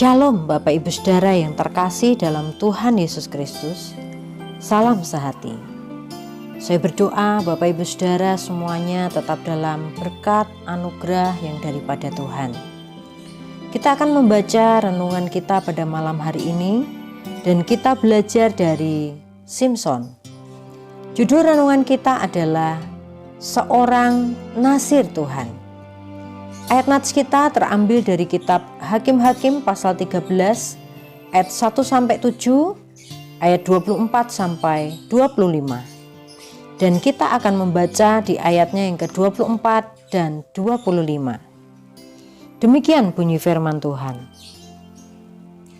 Shalom Bapak Ibu Saudara yang terkasih dalam Tuhan Yesus Kristus. Salam sehati. Saya berdoa Bapak Ibu Saudara semuanya tetap dalam berkat anugerah yang daripada Tuhan. Kita akan membaca renungan kita pada malam hari ini dan kita belajar dari Simson. Judul renungan kita adalah Seorang Nazir Tuhan. Ayat nats kita terambil dari kitab Hakim-Hakim pasal 13 ayat 1-7, ayat 24-25. Dan kita akan membaca di ayatnya yang ke-24 dan 25. Demikian bunyi firman Tuhan.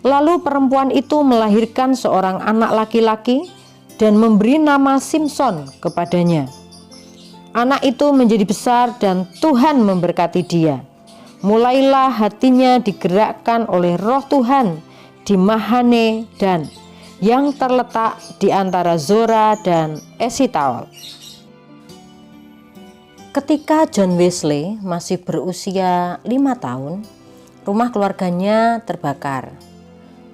Lalu perempuan itu melahirkan seorang anak laki-laki dan memberi nama Simson kepadanya. Anak itu menjadi besar dan Tuhan memberkati dia. Mulailah hatinya digerakkan oleh roh Tuhan di Mahane dan yang terletak di antara Zora dan Esitaol. Ketika John Wesley masih berusia 5 tahun, rumah keluarganya terbakar.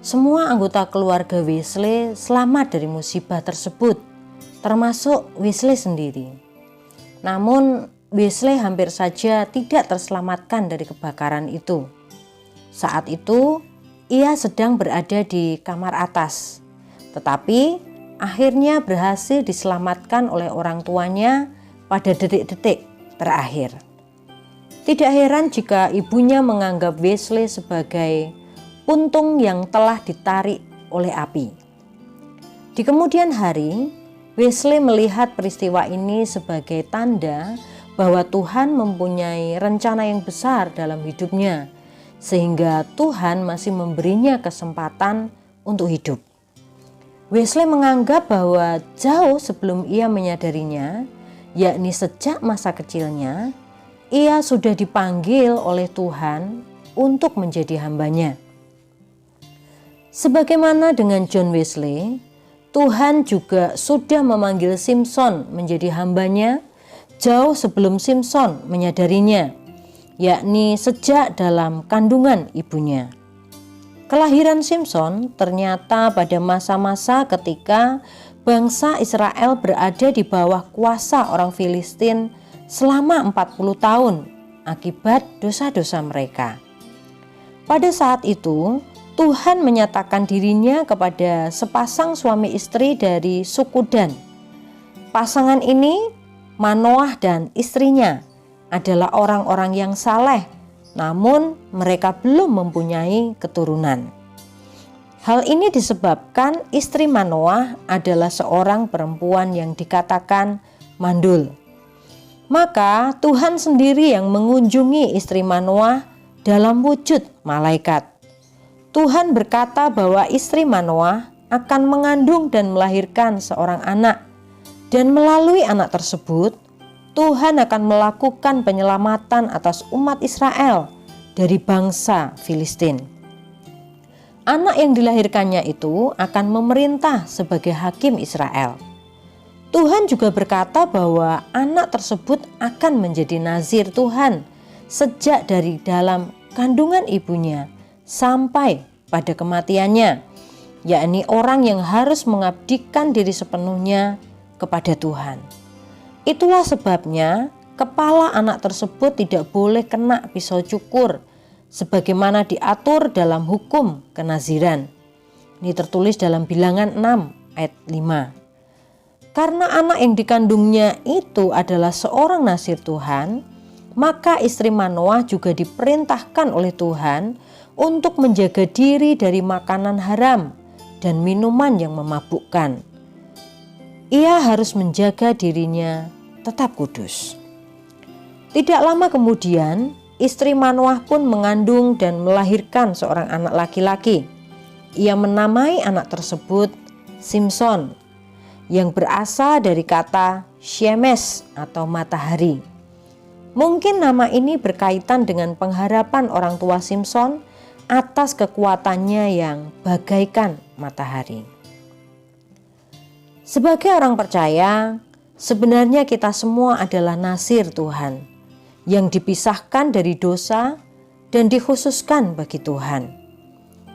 Semua anggota keluarga Wesley selamat dari musibah tersebut, termasuk Wesley sendiri. Namun Wesley hampir saja tidak terselamatkan dari kebakaran itu. Saat itu ia sedang berada di kamar atas, tetapi akhirnya berhasil diselamatkan oleh orang tuanya pada detik-detik terakhir. Tidak heran jika ibunya menganggap Wesley sebagai puntung yang telah ditarik oleh api. Di kemudian hari, Wesley melihat peristiwa ini sebagai tanda bahwa Tuhan mempunyai rencana yang besar dalam hidupnya, sehingga Tuhan masih memberinya kesempatan untuk hidup. Wesley menganggap bahwa jauh sebelum ia menyadarinya, yakni sejak masa kecilnya, ia sudah dipanggil oleh Tuhan untuk menjadi hambanya. Sebagaimana dengan John Wesley, Tuhan juga sudah memanggil Simson menjadi hambanya jauh sebelum Simson menyadarinya, yakni sejak dalam kandungan ibunya. Kelahiran Simson ternyata pada masa-masa ketika bangsa Israel berada di bawah kuasa orang Filistin selama 40 tahun akibat dosa-dosa mereka. Pada saat itu, Tuhan menyatakan dirinya kepada sepasang suami istri dari suku Dan. Pasangan ini, Manoah dan istrinya, adalah orang-orang yang saleh, namun mereka belum mempunyai keturunan. Hal ini disebabkan istri Manoah adalah seorang perempuan yang dikatakan mandul. Maka Tuhan sendiri yang mengunjungi istri Manoah dalam wujud malaikat. Tuhan berkata bahwa istri Manoah akan mengandung dan melahirkan seorang anak, dan melalui anak tersebut Tuhan akan melakukan penyelamatan atas umat Israel dari bangsa Filistin. Anak yang dilahirkannya itu akan memerintah sebagai hakim Israel. Tuhan juga berkata bahwa anak tersebut akan menjadi nazir Tuhan sejak dari dalam kandungan ibunya sampai pada kematiannya, yakni orang yang harus mengabdikan diri sepenuhnya kepada Tuhan. Itulah sebabnya kepala anak tersebut tidak boleh kena pisau cukur sebagaimana diatur dalam hukum kenaziran. Ini tertulis dalam Bilangan 6 ayat 5. Karena anak yang dikandungnya itu adalah seorang nazir Tuhan, maka istri Manoah juga diperintahkan oleh Tuhan untuk menjaga diri dari makanan haram dan minuman yang memabukkan. Ia harus menjaga dirinya tetap kudus. Tidak lama kemudian, istri Manoah pun mengandung dan melahirkan seorang anak laki-laki. Ia menamai anak tersebut Simson, yang berasal dari kata Shemesh atau matahari. Mungkin nama ini berkaitan dengan pengharapan orang tua Simson atas kekuatannya yang bagaikan matahari. Sebagai orang percaya, sebenarnya kita semua adalah nazir Tuhan yang dipisahkan dari dosa dan dikhususkan bagi Tuhan.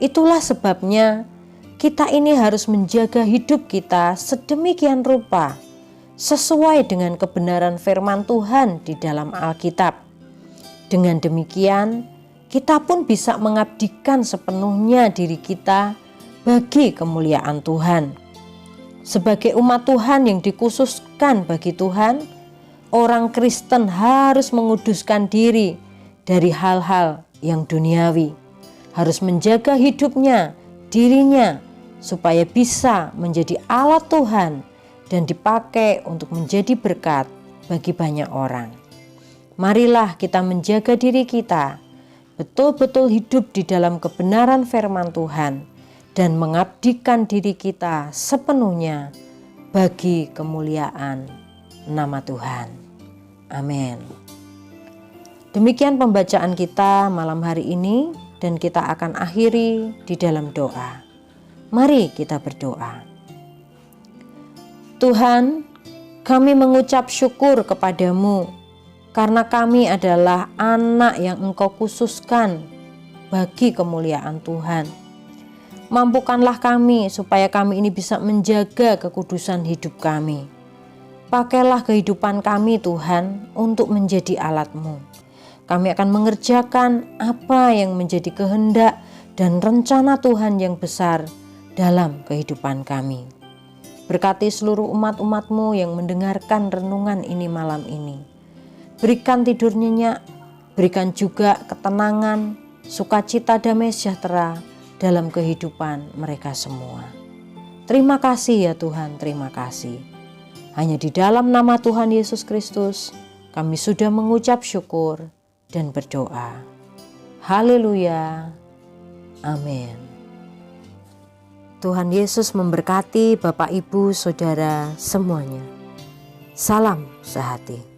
Itulah sebabnya kita ini harus menjaga hidup kita sedemikian rupa sesuai dengan kebenaran firman Tuhan di dalam Alkitab. Dengan demikian, kita pun bisa mengabdikan sepenuhnya diri kita bagi kemuliaan Tuhan. Sebagai umat Tuhan yang dikhususkan bagi Tuhan, orang Kristen harus menguduskan diri dari hal-hal yang duniawi, harus menjaga hidupnya, dirinya, supaya bisa menjadi alat Tuhan dan dipakai untuk menjadi berkat bagi banyak orang. Marilah kita menjaga diri kita, betul-betul hidup di dalam kebenaran firman Tuhan, dan mengabdikan diri kita sepenuhnya bagi kemuliaan nama Tuhan. Amin. Demikian pembacaan kita malam hari ini, dan kita akan akhiri di dalam doa. Mari kita berdoa. Tuhan, kami mengucap syukur kepadamu karena kami adalah anak yang Engkau khususkan bagi kemuliaan Tuhan. Mampukanlah kami supaya kami ini bisa menjaga kekudusan hidup kami. Pakailah kehidupan kami Tuhan untuk menjadi alat-Mu. Kami akan mengerjakan apa yang menjadi kehendak dan rencana Tuhan yang besar dalam kehidupan kami. Berkati seluruh umat-umat-Mu yang mendengarkan renungan ini malam ini. Berikan tidur nyenyak, berikan juga ketenangan, sukacita, damai sejahtera dalam kehidupan mereka semua. Terima kasih ya Tuhan, terima kasih. Hanya di dalam nama Tuhan Yesus Kristus kami sudah mengucap syukur dan berdoa. Haleluya. Amin. Tuhan Yesus memberkati Bapak, Ibu, Saudara semuanya. Salam sehati.